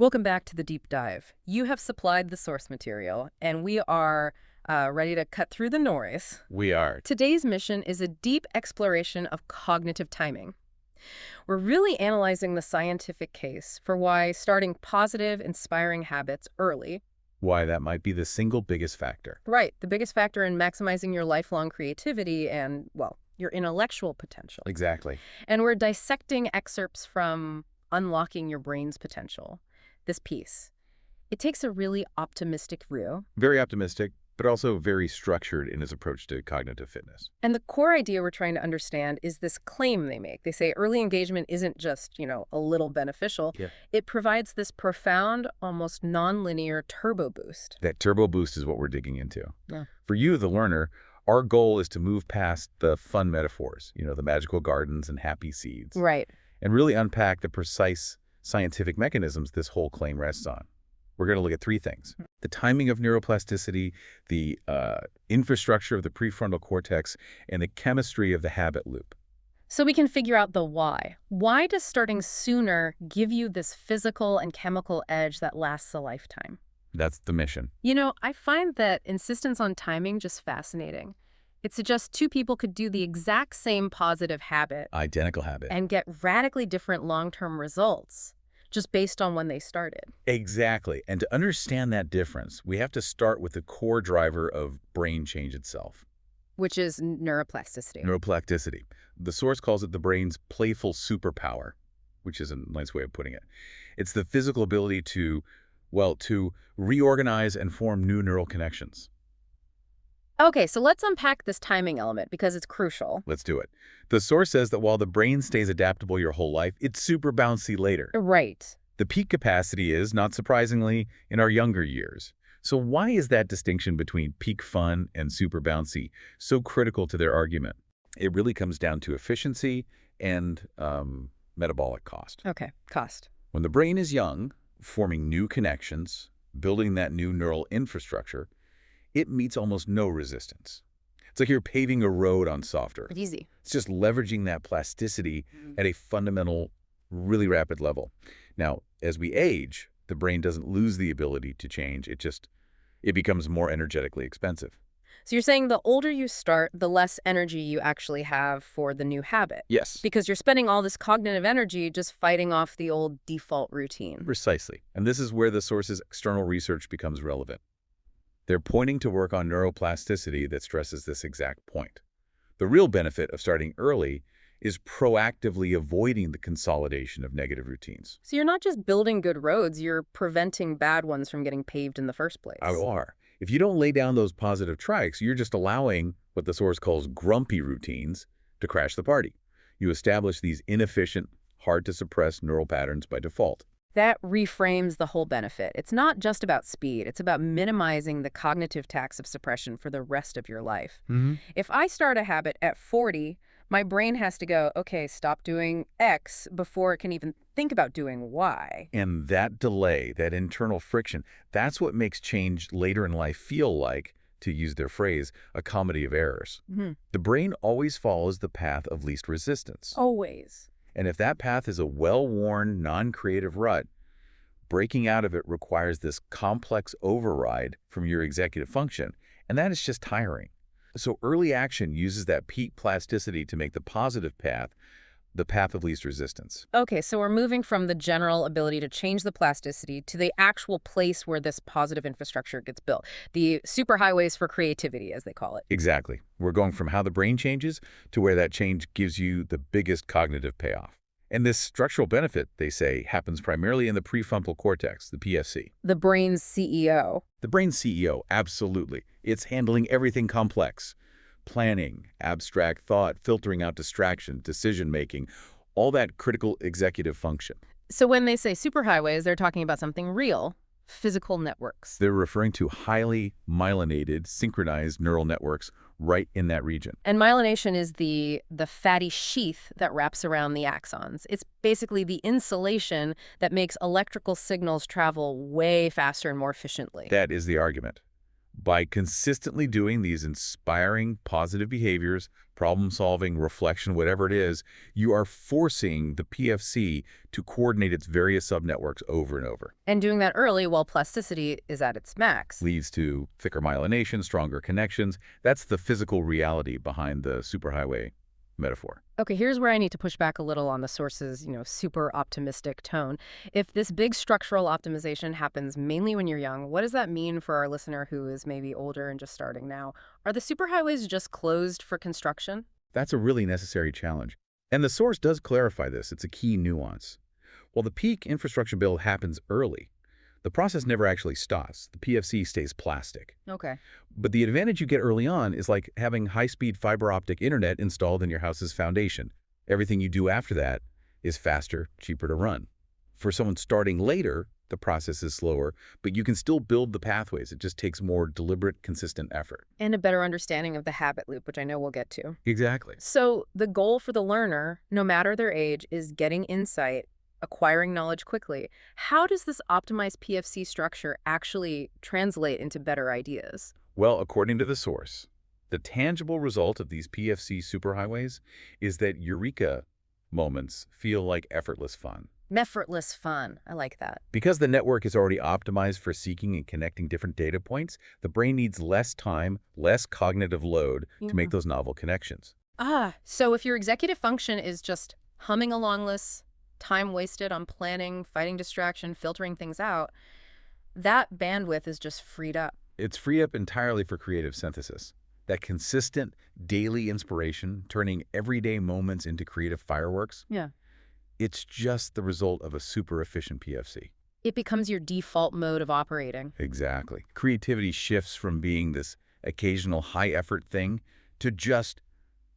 Welcome back to the deep dive. You have supplied the source material, and we are ready to cut through the noise. We are. Today's mission is a deep exploration of cognitive timing. We're really analyzing the scientific case for why starting positive, inspiring habits early, Why that might be the single biggest factor. right, the biggest factor in maximizing your lifelong creativity and, well, your intellectual potential. Exactly. And we're dissecting excerpts from Unlocking Your Brain's Potential, this piece. It takes a really optimistic view. Very optimistic, but also very structured in his approach to cognitive fitness. And the core idea we're trying to understand is this claim they make. They say early engagement isn't just, a little beneficial. Yeah. It provides this profound, almost nonlinear turbo boost. That turbo boost is what we're digging into. Yeah. For you, the learner, our goal is to move past the fun metaphors, the magical gardens and happy seeds, Right. and really unpack the precise scientific mechanisms this whole claim rests on. We're going to look at three things: the timing of neuroplasticity, the infrastructure of the prefrontal cortex, and the chemistry of the habit loop. So we can figure out the why. Why does starting sooner give you this physical and chemical edge that lasts a lifetime? That's the mission. I find that insistence on timing just fascinating. It suggests two people could do the exact same positive habit Identical habit. and get radically different long-term results just based on when they started. Exactly. And to understand that difference, we have to start with the core driver of brain change itself, Which is neuroplasticity. neuroplasticity. The source calls it the brain's playful superpower, which is a nice way of putting it. It's the physical ability to reorganize and form new neural connections. Okay, so let's unpack this timing element because it's crucial. Let's do it. The source says that while the brain stays adaptable your whole life, it's super bouncy later. Right. The peak capacity is, not surprisingly, in our younger years. So why is that distinction between peak fun and super bouncy so critical to their argument? It really comes down to efficiency and metabolic cost. Okay, cost. When the brain is young, forming new connections, building that new neural infrastructure, it meets almost no resistance. It's like you're paving a road on softer. Easy. It's just leveraging that plasticity at a fundamental, really rapid level. Now, as we age, the brain doesn't lose the ability to change. It becomes more energetically expensive. So you're saying the older you start, the less energy you actually have for the new habit. Yes, Because you're spending all this cognitive energy just fighting off the old default routine. precisely. And this is where the source's external research becomes relevant. They're pointing to work on neuroplasticity that stresses this exact point. The real benefit of starting early is proactively avoiding the consolidation of negative routines. So you're not just building good roads, you're preventing bad ones from getting paved in the first place. If you don't lay down those positive trikes, you're just allowing what the source calls grumpy routines to crash the party. You establish these inefficient, hard-to-suppress neural patterns by default. That reframes the whole benefit. It's not just about speed, it's about minimizing the cognitive tax of suppression for the rest of your life. If I start a habit at 40, my brain has to go, okay, stop doing X before it can even think about doing Y. And that delay, that internal friction, that's what makes change later in life feel like, to use their phrase, a comedy of errors. The brain always follows the path of least resistance. Always. And if that path is a well-worn, non-creative rut, breaking out of it requires this complex override from your executive function, and that is just tiring. So early action uses that peak plasticity to make the positive path the path of least resistance. Okay, so we're moving from the general ability to change the plasticity to the actual place where this positive infrastructure gets built. The superhighways for creativity, as they call it. Exactly. We're going from how the brain changes to where that change gives you the biggest cognitive payoff. And this structural benefit, they say, happens primarily in the prefrontal cortex, the PFC. The brain's CEO. The brain's CEO, absolutely. It's handling everything complex. Planning, abstract thought, filtering out distraction, decision-making, all that critical executive function. So when they say superhighways, they're talking about something real, physical networks. They're referring to highly myelinated, synchronized neural networks right in that region. And myelination is the fatty sheath that wraps around the axons. It's basically the insulation that makes electrical signals travel way faster and more efficiently. That is the argument. By consistently doing these inspiring, positive behaviors, problem-solving, reflection, whatever it is, you are forcing the PFC to coordinate its various subnetworks over and over. And doing that early while plasticity is at its max. Leads to thicker myelination, stronger connections. That's the physical reality behind the superhighway metaphor. Okay, here's where I need to push back a little on the source's, super optimistic tone. If this big structural optimization happens mainly when you're young, what does that mean for our listener who is maybe older and just starting now? Are the superhighways just closed for construction? That's a really necessary challenge. And the source does clarify this. It's a key nuance. While the peak infrastructure build happens early, the process never actually stops. The PFC stays plastic. Okay. But the advantage you get early on is like having high-speed fiber optic internet installed in your house's foundation. Everything you do after that is faster, cheaper to run. For someone starting later, the process is slower, but you can still build the pathways. It just takes more deliberate, consistent effort. And a better understanding of the habit loop, which I know we'll get to. Exactly. So the goal for the learner, no matter their age, is getting insight, acquiring knowledge quickly. How does this optimized PFC structure actually translate into better ideas? Well, according to the source, the tangible result of these PFC superhighways is that eureka moments feel like effortless fun. Effortless fun. I like that. Because the network is already optimized for seeking and connecting different data points, the brain needs less time, less cognitive load to make those novel connections. So if your executive function is just humming alongless, time wasted on planning, fighting distraction, filtering things out, that bandwidth is just freed up. It's free up entirely for creative synthesis. That consistent daily inspiration, turning everyday moments into creative fireworks. Yeah. It's just the result of a super efficient PFC. It becomes your default mode of operating. Exactly. Creativity shifts from being this occasional high-effort thing to just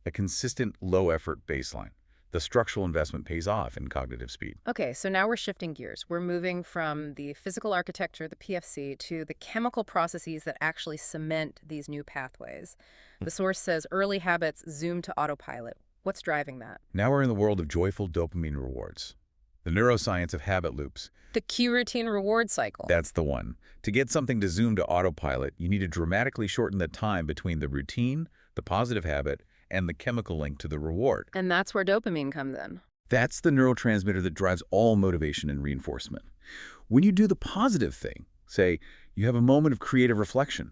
a consistent low-effort baseline. The structural investment pays off in cognitive speed. Okay, so now we're shifting gears. We're moving from the physical architecture, the PFC, to the chemical processes that actually cement these new pathways. The source says early habits zoom to autopilot. What's driving that? Now we're in the world of joyful dopamine rewards. The neuroscience of habit loops. The cue routine reward cycle. That's the one. To get something to zoom to autopilot, you need to dramatically shorten the time between the routine, the positive habit, and the chemical link to the reward. And that's where dopamine comes in. That's the neurotransmitter that drives all motivation and reinforcement. When you do the positive thing, say you have a moment of creative reflection,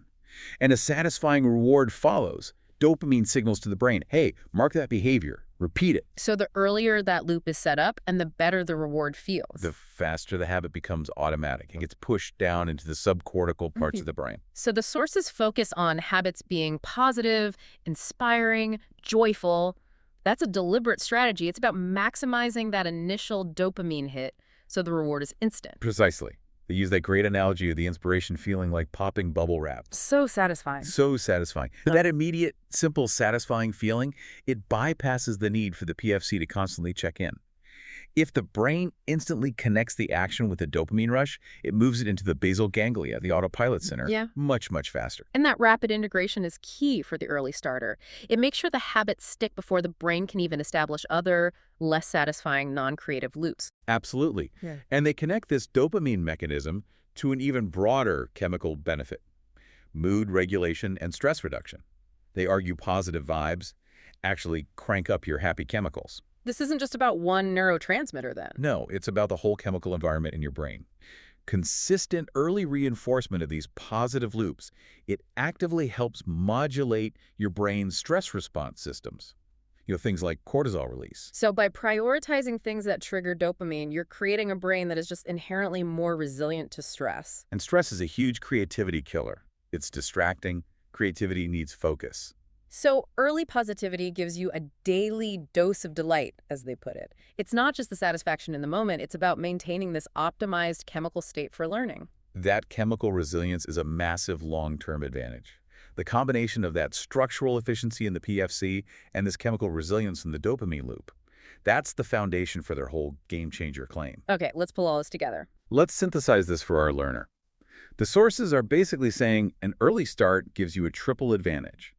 and a satisfying reward follows, dopamine signals to the brain, hey, mark that behavior, repeat it. So the earlier that loop is set up, and the better the reward feels. The faster the habit becomes automatic. It gets pushed down into the subcortical parts of the brain. So the sources focus on habits being positive, inspiring, joyful. That's a deliberate strategy. It's about maximizing that initial dopamine hit so the reward is instant. Precisely. They use that great analogy of the inspiration feeling like popping bubble wrap. So satisfying. So satisfying. That immediate, simple, satisfying feeling, it bypasses the need for the PFC to constantly check in. If the brain instantly connects the action with a dopamine rush, it moves it into the basal ganglia, the autopilot center, much, much faster. And that rapid integration is key for the early starter. It makes sure the habits stick before the brain can even establish other, less satisfying, non-creative loops. Absolutely. And they connect this dopamine mechanism to an even broader chemical benefit: mood regulation and stress reduction. They argue positive vibes actually crank up your happy chemicals. This isn't just about one neurotransmitter then. No, it's about the whole chemical environment in your brain. Consistent early reinforcement of these positive loops, it actively helps modulate your brain's stress response systems. Things like cortisol release. So by prioritizing things that trigger dopamine, you're creating a brain that is just inherently more resilient to stress. And stress is a huge creativity killer. It's distracting. Creativity needs focus. So early positivity gives you a daily dose of delight, as they put it. It's not just the satisfaction in the moment, it's about maintaining this optimized chemical state for learning. That chemical resilience is a massive long-term advantage. The combination of that structural efficiency in the PFC and this chemical resilience in the dopamine loop, that's the foundation for their whole game-changer claim. Okay, let's pull all this together. Let's synthesize this for our learner. The sources are basically saying an early start gives you a triple advantage.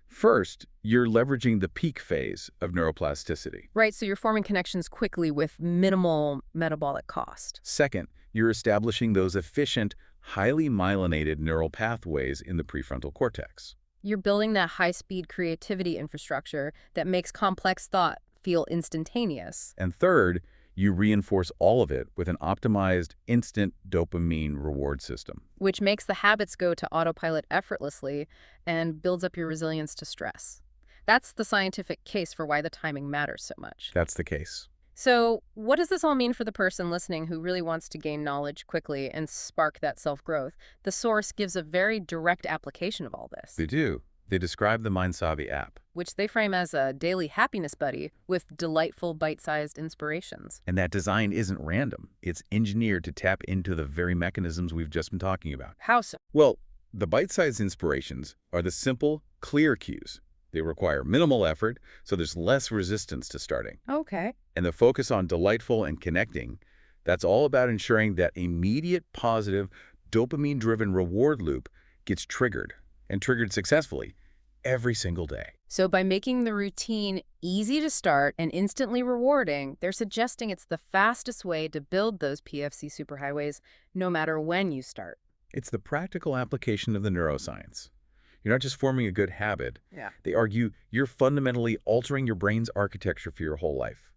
First, you're leveraging the peak phase of neuroplasticity. Right, so you're forming connections quickly with minimal metabolic cost. Second, you're establishing those efficient, highly myelinated neural pathways in the prefrontal cortex. You're building that high-speed creativity infrastructure that makes complex thought feel instantaneous. And third, you reinforce all of it with an optimized instant dopamine reward system. Which makes the habits go to autopilot effortlessly and builds up your resilience to stress. That's the scientific case for why the timing matters so much. That's the case. So, what does this all mean for the person listening who really wants to gain knowledge quickly and spark that self-growth? The source gives a very direct application of all this, They do. They describe the MindSavvy app. which they frame as a daily happiness buddy with delightful bite-sized inspirations. And that design isn't random. It's engineered to tap into the very mechanisms we've just been talking about. How so? Well, the bite-sized inspirations are the simple, clear cues. They require minimal effort, so there's less resistance to starting. Okay. And the focus on delightful and connecting, that's all about ensuring that immediate, positive, dopamine-driven reward loop gets triggered, and triggered successfully, every single day. So by making the routine easy to start and instantly rewarding, they're suggesting it's the fastest way to build those PFC superhighways no matter when you start. It's the practical application of the neuroscience. You're not just forming a good habit. Yeah. They argue you're fundamentally altering your brain's architecture for your whole life.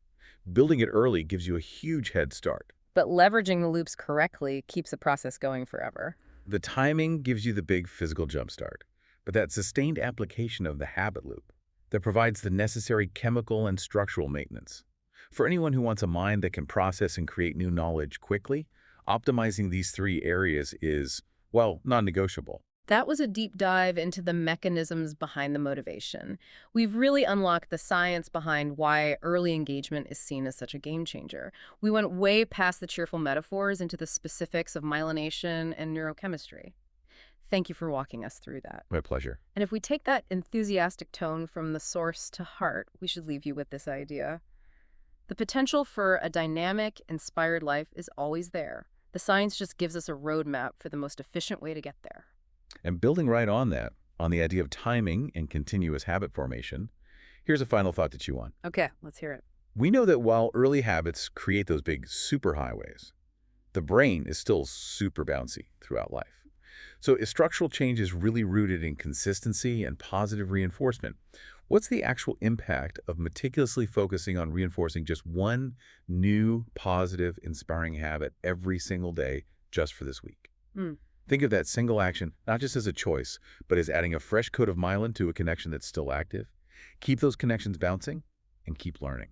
Building it early gives you a huge head start. But leveraging the loops correctly keeps the process going forever. The timing gives you the big physical jumpstart, but that sustained application of the habit loop that provides the necessary chemical and structural maintenance. For anyone who wants a mind that can process and create new knowledge quickly, optimizing these three areas is, well, non-negotiable. That was a deep dive into the mechanisms behind the motivation. We've really unlocked the science behind why early engagement is seen as such a game changer. We went way past the cheerful metaphors into the specifics of myelination and neurochemistry. Thank you for walking us through that. My pleasure. And if we take that enthusiastic tone from the source to heart, we should leave you with this idea. The potential for a dynamic, inspired life is always there. The science just gives us a roadmap for the most efficient way to get there. And building right on that, on the idea of timing and continuous habit formation, here's a final thought to chew on. Okay, let's hear it. We know that while early habits create those big superhighways, the brain is still super bouncy throughout life. So if structural change is really rooted in consistency and positive reinforcement, what's the actual impact of meticulously focusing on reinforcing just one new, positive, inspiring habit every single day just for this week? Think of that single action not just as a choice, but as adding a fresh coat of myelin to a connection that's still active. Keep those connections bouncing and keep learning.